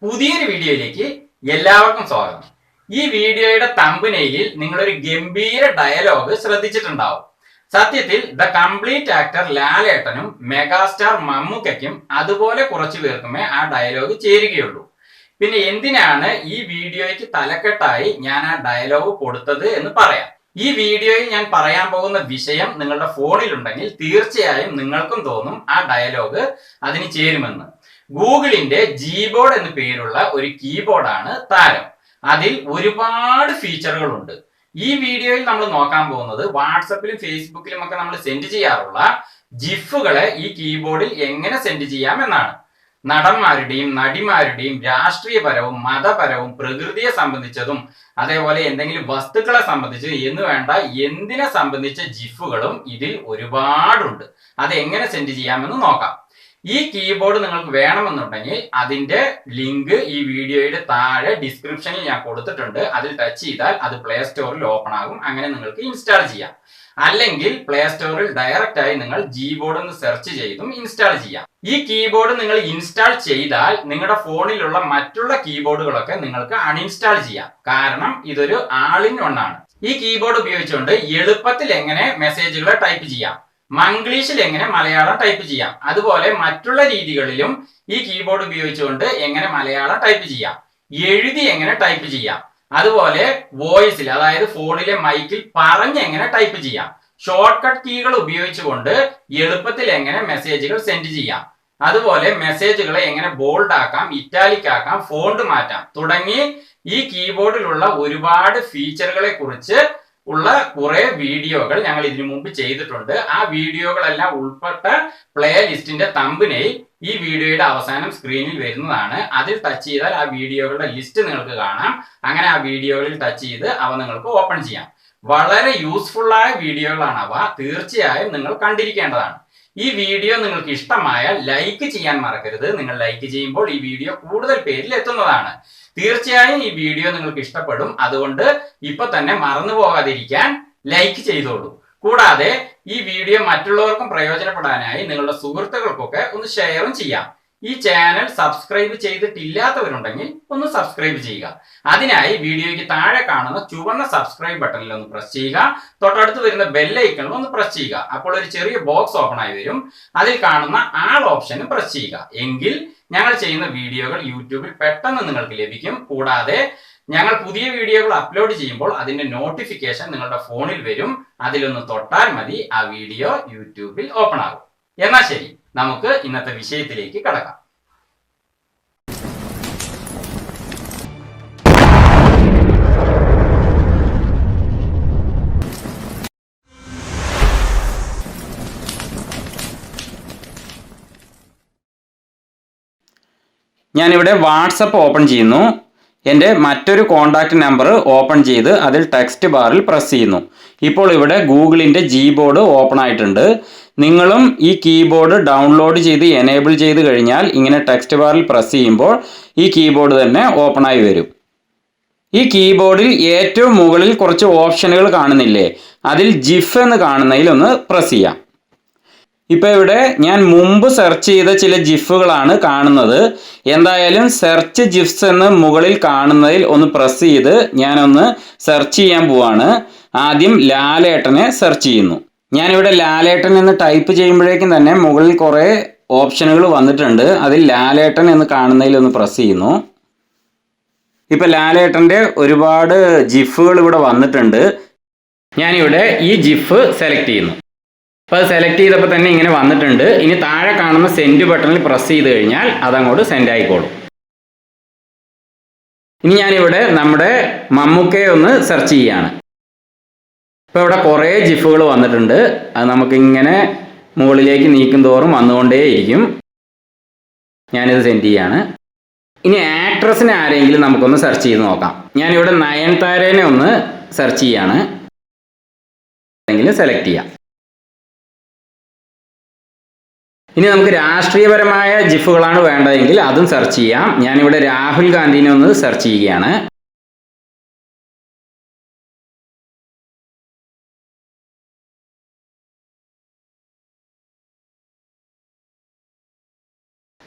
പുതിയൊരു വീഡിയോയിലേക്ക് എല്ലാവർക്കും സ്വാഗതം. ഈ വീഡിയോയുടെ തമ്പനെയിലിൽ നിങ്ങളൊരു ഗംഭീര ഡയലോഗ് ശ്രദ്ധിച്ചിട്ടുണ്ടാവും. സത്യത്തിൽ ദ കംപ്ലീറ്റ് ആക്ടർ ലാലേട്ടനും മെഗാസ്റ്റാർ മമ്മൂക്കയ്ക്കും അതുപോലെ കുറച്ചു പേർക്കുമേ ആ ഡയലോഗ് ചേരുകയുള്ളൂ. പിന്നെ എന്തിനാണ് ഈ വീഡിയോയ്ക്ക് തലക്കെട്ടായി ഞാൻ ആ ഡയലോഗ് കൊടുത്തത് എന്ന് പറയാം. ഈ വീഡിയോയിൽ ഞാൻ പറയാൻ പോകുന്ന വിഷയം നിങ്ങളുടെ ഫോണിലുണ്ടെങ്കിൽ തീർച്ചയായും നിങ്ങൾക്കും തോന്നും ആ ഡയലോഗ് അതിന് ചേരുമെന്ന്. ഗൂഗിളിന്റെ ഗീബോർഡ് എന്ന് പേരുള്ള ഒരു കീബോർഡാണ് താരം. അതിൽ ഒരുപാട് ഫീച്ചറുകൾ ഉണ്ട്. ഈ വീഡിയോയിൽ നമ്മൾ നോക്കാൻ പോകുന്നത് വാട്സപ്പിലും ഫേസ്ബുക്കിലും ഒക്കെ നമ്മൾ സെൻഡ് ചെയ്യാറുള്ള ജിഫുകളെ ഈ കീബോർഡിൽ എങ്ങനെ സെൻഡ് ചെയ്യാം എന്നാണ്. നടന്മാരുടെയും നടിമാരുടെയും രാഷ്ട്രീയപരവും മതപരവും പ്രകൃതിയെ സംബന്ധിച്ചതും അതേപോലെ എന്തെങ്കിലും വസ്തുക്കളെ സംബന്ധിച്ച് എന്ന് വേണ്ട എന്തിനെ സംബന്ധിച്ച ജിഫുകളും ഇതിൽ ഒരുപാടുണ്ട്. അത് എങ്ങനെ സെൻഡ് ചെയ്യാമെന്ന് നോക്കാം. ഈ കീബോർഡ് നിങ്ങൾക്ക് വേണമെന്നുണ്ടെങ്കിൽ അതിന്റെ ലിങ്ക് ഈ വീഡിയോയുടെ താഴെ ഡിസ്ക്രിപ്ഷനിൽ ഞാൻ കൊടുത്തിട്ടുണ്ട്. അതിൽ ടച്ച് ചെയ്താൽ അത് പ്ലേ സ്റ്റോറിൽ ഓപ്പൺ ആകും. അങ്ങനെ നിങ്ങൾക്ക് ഇൻസ്റ്റാൾ ചെയ്യാം. അല്ലെങ്കിൽ പ്ലേ സ്റ്റോറിൽ ഡയറക്റ്റ് ആയി നിങ്ങൾ ഗീബോർഡ് എന്ന് സെർച്ച് ചെയ്തും ഇൻസ്റ്റാൾ ചെയ്യാം. ഈ കീബോർഡ് നിങ്ങൾ ഇൻസ്റ്റാൾ ചെയ്താൽ നിങ്ങളുടെ ഫോണിലുള്ള മറ്റുള്ള കീബോർഡുകളൊക്കെ നിങ്ങൾക്ക് അൺഇൻസ്റ്റാൾ ചെയ്യാം. കാരണം ഇതൊരു ആൾ ഇൻ വൺ ആണ്. ഈ കീബോർഡ് ഉപയോഗിച്ചുകൊണ്ട് എളുപ്പത്തിൽ എങ്ങനെ മെസ്സേജുകൾ ടൈപ്പ് ചെയ്യാം, മംഗ്ലീഷിൽ എങ്ങനെ മലയാളം ടൈപ്പ് ചെയ്യാം, അതുപോലെ മറ്റുള്ള രീതികളിലും ഈ കീബോർഡ് ഉപയോഗിച്ചുകൊണ്ട് എങ്ങനെ മലയാളം ടൈപ്പ് ചെയ്യാം, എഴുതി എങ്ങനെ ടൈപ്പ് ചെയ്യാം, അതുപോലെ വോയിസിൽ അതായത് ഫോണിലെ മൈക്കിൽ പറഞ്ഞ് എങ്ങനെ ടൈപ്പ് ചെയ്യാം, ഷോർട്ട് കട്ട് കീകൾ ഉപയോഗിച്ചുകൊണ്ട് എളുപ്പത്തിൽ എങ്ങനെ മെസ്സേജുകൾ സെൻഡ് ചെയ്യാം, അതുപോലെ മെസ്സേജുകളെ എങ്ങനെ ബോൾഡ് ആക്കാം, ഇറ്റാലിക് ആക്കാം, ഫോണ്ട് മാറ്റാം തുടങ്ങി ഈ കീബോർഡിലുള്ള ഒരുപാട് ഫീച്ചറുകളെ കുറിച്ച് ഉള്ള കുറെ വീഡിയോകൾ ഞങ്ങൾ ഇതിനു മുമ്പ് ചെയ്തിട്ടുണ്ട്. ആ വീഡിയോകളെല്ലാം ഉൾപ്പെട്ട പ്ലേ ലിസ്റ്റിന്റെ തമ്പനെയിൽ ഈ വീഡിയോയുടെ അവസാനം സ്ക്രീനിൽ വരുന്നതാണ്. അതിൽ ടച്ച് ചെയ്താൽ ആ വീഡിയോകളുടെ ലിസ്റ്റ് നിങ്ങൾക്ക് കാണാം. അങ്ങനെ ആ വീഡിയോകളിൽ ടച്ച് ചെയ്ത് അവ നിങ്ങൾക്ക് ഓപ്പൺ ചെയ്യാം. വളരെ യൂസ്ഫുൾ ആയ വീഡിയോകളാണ് അവ. തീർച്ചയായും നിങ്ങൾ കണ്ടിരിക്കേണ്ടതാണ്. ഈ വീഡിയോ നിങ്ങൾക്ക് ഇഷ്ടമായാൽ ലൈക്ക് ചെയ്യാൻ മറക്കരുത്. നിങ്ങൾ ലൈക്ക് ചെയ്യുമ്പോൾ ഈ വീഡിയോ കൂടുതൽ പേരിൽ എത്തുന്നതാണ്. തീർച്ചയായും ഈ വീഡിയോ നിങ്ങൾക്ക് ഇഷ്ടപ്പെടും. അതുകൊണ്ട് ഇപ്പൊ തന്നെ മറന്നു പോകാതിരിക്കാൻ ലൈക്ക് ചെയ്തോളൂ. കൂടാതെ ഈ വീഡിയോ മറ്റുള്ളവർക്കും പ്രയോജനപ്പെടാനായി നിങ്ങളുടെ സുഹൃത്തുക്കൾക്കൊക്കെ ഒന്ന് ഷെയറും ചെയ്യാം. ഈ ചാനൽ സബ്സ്ക്രൈബ് ചെയ്തിട്ടില്ലാത്തവരുണ്ടെങ്കിൽ ഒന്ന് സബ്സ്ക്രൈബ് ചെയ്യുക. അതിനായി വീഡിയോയ്ക്ക് താഴെ കാണുന്ന ചുവന്ന സബ്സ്ക്രൈബ് ബട്ടണിൽ ഒന്ന് പ്രസ് ചെയ്യുക. തൊട്ടടുത്ത് വരുന്ന ബെല്ലൈക്കണിൽ ഒന്ന് പ്രസ് ചെയ്യുക. അപ്പോൾ ഒരു ചെറിയ ബോക്സ് ഓപ്പൺ ആയി വരും. അതിൽ കാണുന്ന ആൾ ഓപ്ഷനും പ്രസ് ചെയ്യുക. എങ്കിൽ ഞങ്ങൾ ചെയ്യുന്ന വീഡിയോകൾ യൂട്യൂബിൽ പെട്ടെന്ന് നിങ്ങൾക്ക് ലഭിക്കും. കൂടാതെ ഞങ്ങൾ പുതിയ വീഡിയോകൾ അപ്ലോഡ് ചെയ്യുമ്പോൾ അതിന്റെ നോട്ടിഫിക്കേഷൻ നിങ്ങളുടെ ഫോണിൽ വരും. അതിലൊന്ന് തൊട്ടാൽ മതി, ആ വീഡിയോ യൂട്യൂബിൽ ഓപ്പൺ ആകും. എന്നാൽ ശരി, നമുക്ക് ഇന്നത്തെ വിഷയത്തിലേക്ക് കടക്കാം. ഞാനിവിടെ വാട്സപ്പ് ഓപ്പൺ ചെയ്യുന്നു. എൻ്റെ മറ്റൊരു കോൺടാക്റ്റ് നമ്പർ ഓപ്പൺ ചെയ്ത് അതിൽ ടെക്സ്റ്റ് ബാറിൽ പ്രസ് ചെയ്യുന്നു. ഇപ്പോൾ ഇവിടെ ഗൂഗിളിൻ്റെ ഗീബോർഡ് ഓപ്പൺ ആയിട്ടുണ്ട്. നിങ്ങളും ഈ കീബോർഡ് ഡൗൺലോഡ് ചെയ്ത് എനേബിൾ ചെയ്ത് കഴിഞ്ഞാൽ ഇങ്ങനെ ടെക്സ്റ്റ് ബാറിൽ പ്രസ് ചെയ്യുമ്പോൾ ഈ കീബോർഡ് തന്നെ ഓപ്പൺ ആയി വരും. ഈ കീബോർഡിൽ ഏറ്റവും മുകളിൽ കുറച്ച് ഓപ്ഷനുകൾ കാണുന്നില്ലേ, അതിൽ ജിഫ് എന്ന് കാണുന്നതിൽ ഒന്ന് പ്രസ് ചെയ്യാം. ഇപ്പോൾ ഇവിടെ ഞാൻ മുമ്പ് സെർച്ച് ചെയ്ത ചില ജിഫുകളാണ് കാണുന്നത്. എന്തായാലും സെർച്ച് ജിഫ്സ് എന്ന് മുകളിൽ കാണുന്നതിൽ ഒന്ന് പ്രസ് ചെയ്ത് ഞാനൊന്ന് സെർച്ച് ചെയ്യാൻ പോവാണ്. ആദ്യം ലാലേട്ടനെ സെർച്ച് ചെയ്യുന്നു. ഞാനിവിടെ ലാലേട്ടൻ എന്ന് ടൈപ്പ് ചെയ്യുമ്പോഴേക്കും തന്നെ മുകളിൽ കുറേ ഓപ്ഷനുകൾ വന്നിട്ടുണ്ട്. അതിൽ ലാലേട്ടൻ എന്ന് കാണുന്നതിൽ ഒന്ന് പ്രസ് ചെയ്യുന്നു. ഇപ്പം ലാലേട്ടൻ്റെ ഒരുപാട് ജിഫുകൾ ഇവിടെ വന്നിട്ടുണ്ട്. ഞാനിവിടെ ഈ ജിഫ് സെലക്ട് ചെയ്യുന്നു. അപ്പോൾ അത് സെലക്ട് ചെയ്തപ്പോൾ തന്നെ ഇങ്ങനെ വന്നിട്ടുണ്ട്. ഇനി താഴെ കാണുന്ന സെൻഡ് ബട്ടണിൽ പ്രസ് ചെയ്ത് കഴിഞ്ഞാൽ അതങ്ങോട്ട് സെൻഡ് ആയിക്കോളും. ഇനി ഞാനിവിടെ നമ്മുടെ മമ്മൂക്കയെ ഒന്ന് സെർച്ച് ചെയ്യുകയാണ്. ഇപ്പോൾ ഇവിടെ കുറേ ജിഫുകൾ വന്നിട്ടുണ്ട്. അത് നമുക്കിങ്ങനെ മുകളിലേക്ക് നീക്കും തോറും വന്നുകൊണ്ടേയിരിക്കും. ഞാനിത് സെൻഡ് ചെയ്യാണ്. ഇനി ആക്ട്രസിനെ ആരെങ്കിലും നമുക്കൊന്ന് സെർച്ച് ചെയ്ത് നോക്കാം. ഞാനിവിടെ നയൻതാരേനെ ഒന്ന് സെർച്ച് ചെയ്യാണ്. സെലക്ട് ചെയ്യാം. ഇനി നമുക്ക് രാഷ്ട്രീയപരമായ ജിഫുകളാണ് വേണ്ടതെങ്കിൽ അതും സെർച്ച് ചെയ്യാം. ഞാനിവിടെ രാഹുൽ ഗാന്ധിനെ ഒന്ന് സെർച്ച് ചെയ്യുകയാണ്.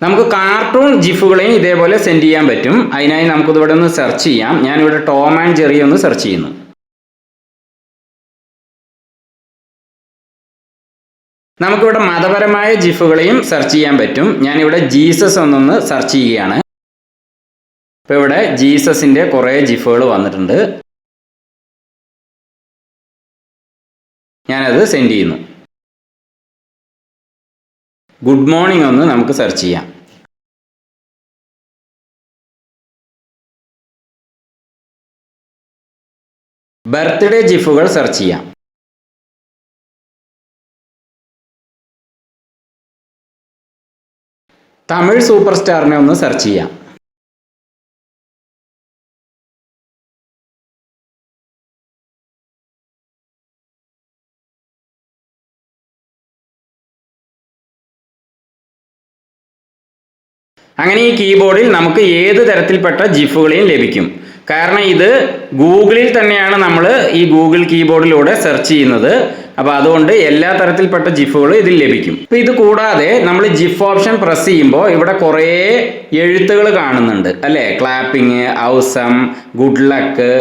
നമുക്ക് കാർട്ടൂൺ ജിഫുകളെയും ഇതേപോലെ സെൻഡ് ചെയ്യാൻ പറ്റും. അതിനായി നമുക്കിതിവിടെ ഒന്ന് സെർച്ച് ചെയ്യാം. ഞാനിവിടെ ടോം ആൻഡ് ജെറി ഒന്ന് സെർച്ച് ചെയ്യുന്നു. നമുക്കിവിടെ മതപരമായ ജിഫുകളെയും സെർച്ച് ചെയ്യാൻ പറ്റും. ഞാനിവിടെ ജീസസ് എന്നൊന്ന് സെർച്ച് ചെയ്യുകയാണ്. ഇപ്പോൾ ഇവിടെ ജീസസിന്റെ കുറേ ജിഫുകൾ വന്നിട്ടുണ്ട്. ഞാനത് സെൻഡ് ചെയ്യുന്നു. ഗുഡ് മോർണിംഗ് ഒന്ന് നമുക്ക് സെർച്ച് ചെയ്യാം. ബർത്ത്ഡേ ജിഫുകൾ സെർച്ച് ചെയ്യാം. തമിഴ് സൂപ്പർ സ്റ്റാറിനെ ഒന്ന് സെർച്ച് ചെയ്യാം. അങ്ങനെ ഈ കീബോർഡിൽ നമുക്ക് ഏത് തരത്തിൽപ്പെട്ട ജിഫുകളെയും ലഭിക്കും. കാരണം ഇത് ഗൂഗിളിൽ തന്നെയാണ് നമ്മൾ ഈ ഗൂഗിൾ കീബോർഡിലൂടെ സെർച്ച് ചെയ്യുന്നത്. അപ്പോൾ അതുകൊണ്ട് എല്ലാ തരത്തിൽപ്പെട്ട ജിഫുകളും ഇതിൽ ലഭിക്കും. അപ്പോൾ ഇത് കൂടാതെ നമ്മൾ ജിഫ് ഓപ്ഷൻ പ്രസ് ചെയ്യുമ്പോൾ ഇവിടെ കുറേ എഴുത്തുകൾ കാണുന്നുണ്ട് അല്ലേ? Clapping, ഔസം, good luck,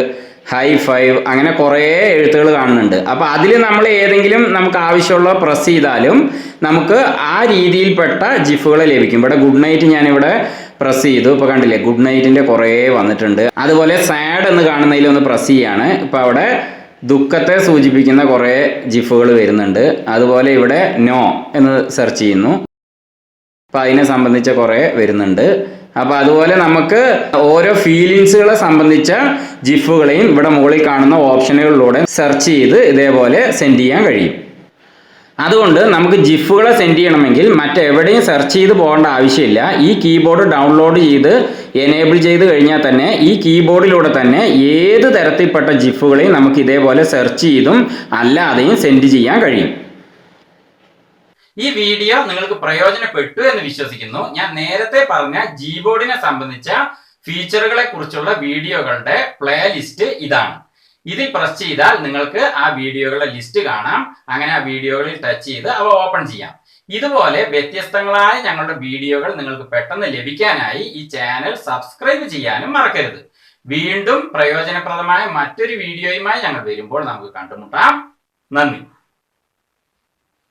high five, അങ്ങനെ കുറേ എഴുത്തുകൾ കാണുന്നുണ്ട്. അപ്പോൾ അതിൽ നമ്മൾ ഏതെങ്കിലും നമുക്ക് ആവശ്യമുള്ള പ്രസ് ചെയ്താലും നമുക്ക് ആ രീതിയിൽപ്പെട്ട ജിഫുകൾ ലഭിക്കും. ഇവിടെ ഗുഡ് നൈറ്റ് ഞാനിവിടെ പ്രസ് ചെയ്തു. ഇപ്പോൾ കണ്ടില്ലേ, ഗുഡ് നൈറ്റിൻ്റെ കുറേ വന്നിട്ടുണ്ട്. അതുപോലെ സാഡ് എന്ന് കാണുന്നതിൽ ഒന്ന് പ്രസ് ചെയ്യാണ്. ഇപ്പോൾ അവിടെ ദുഃഖത്തെ സൂചിപ്പിക്കുന്ന കുറേ ജിഫുകൾ വരുന്നുണ്ട്. അതുപോലെ ഇവിടെ നോ എന്ന് സെർച്ച് ചെയ്യുന്നു. അപ്പോൾ അതിനെ സംബന്ധിച്ച കുറേ വരുന്നുണ്ട്. അപ്പോൾ അതുപോലെ നമുക്ക് ഓരോ ഫീലിങ്സുകളെ സംബന്ധിച്ച ജിഫുകളെയും ഇവിടെ മുകളിൽ കാണുന്ന ഓപ്ഷനുകളിലൂടെ സെർച്ച് ചെയ്ത് ഇതേപോലെ സെൻഡ് ചെയ്യാൻ കഴിയും. അതുകൊണ്ട് നമുക്ക് ജിഫുകളെ സെൻഡ് ചെയ്യണമെങ്കിൽ മറ്റെവിടെയും സെർച്ച് ചെയ്ത് പോകേണ്ട ആവശ്യമില്ല. ഈ കീബോർഡ് ഡൗൺലോഡ് ചെയ്ത് എനേബിൾ ചെയ്ത് കഴിഞ്ഞാൽ തന്നെ ഈ കീബോർഡിലൂടെ തന്നെ ഏത് തരത്തിൽപ്പെട്ട ജിഫുകളെയും നമുക്ക് ഇതേപോലെ സെർച്ച് ചെയ്തും അല്ലാതെയും സെൻഡ് ചെയ്യാൻ കഴിയും. ഈ വീഡിയോ നിങ്ങൾക്ക് പ്രയോജനപ്പെട്ടു എന്ന് വിശ്വസിക്കുന്നു. ഞാൻ നേരത്തെ പറഞ്ഞ ജീബോർഡിനെ സംബന്ധിച്ച ഫീച്ചറുകളെ കുറിച്ചുള്ള വീഡിയോകളുടെ പ്ലേലിസ്റ്റ് ഇതാണ്. ഇതിൽ പ്രസ് ചെയ്താൽ നിങ്ങൾക്ക് ആ വീഡിയോകളുടെ ലിസ്റ്റ് കാണാം. അങ്ങനെ ആ വീഡിയോകളിൽ ടച്ച് ചെയ്ത് അവ ഓപ്പൺ ചെയ്യാം. ഇതുപോലെ വ്യത്യസ്തങ്ങളായ ഞങ്ങളുടെ വീഡിയോകൾ നിങ്ങൾക്ക് പെട്ടെന്ന് ലഭിക്കാനായി ഈ ചാനൽ സബ്സ്ക്രൈബ് ചെയ്യാനും മറക്കരുത്. വീണ്ടും പ്രയോജനപ്രദമായ മറ്റൊരു വീഡിയോയുമായി ഞങ്ങൾ വരുമ്പോൾ നമുക്ക് കണ്ടുമുട്ടാം. നന്ദി.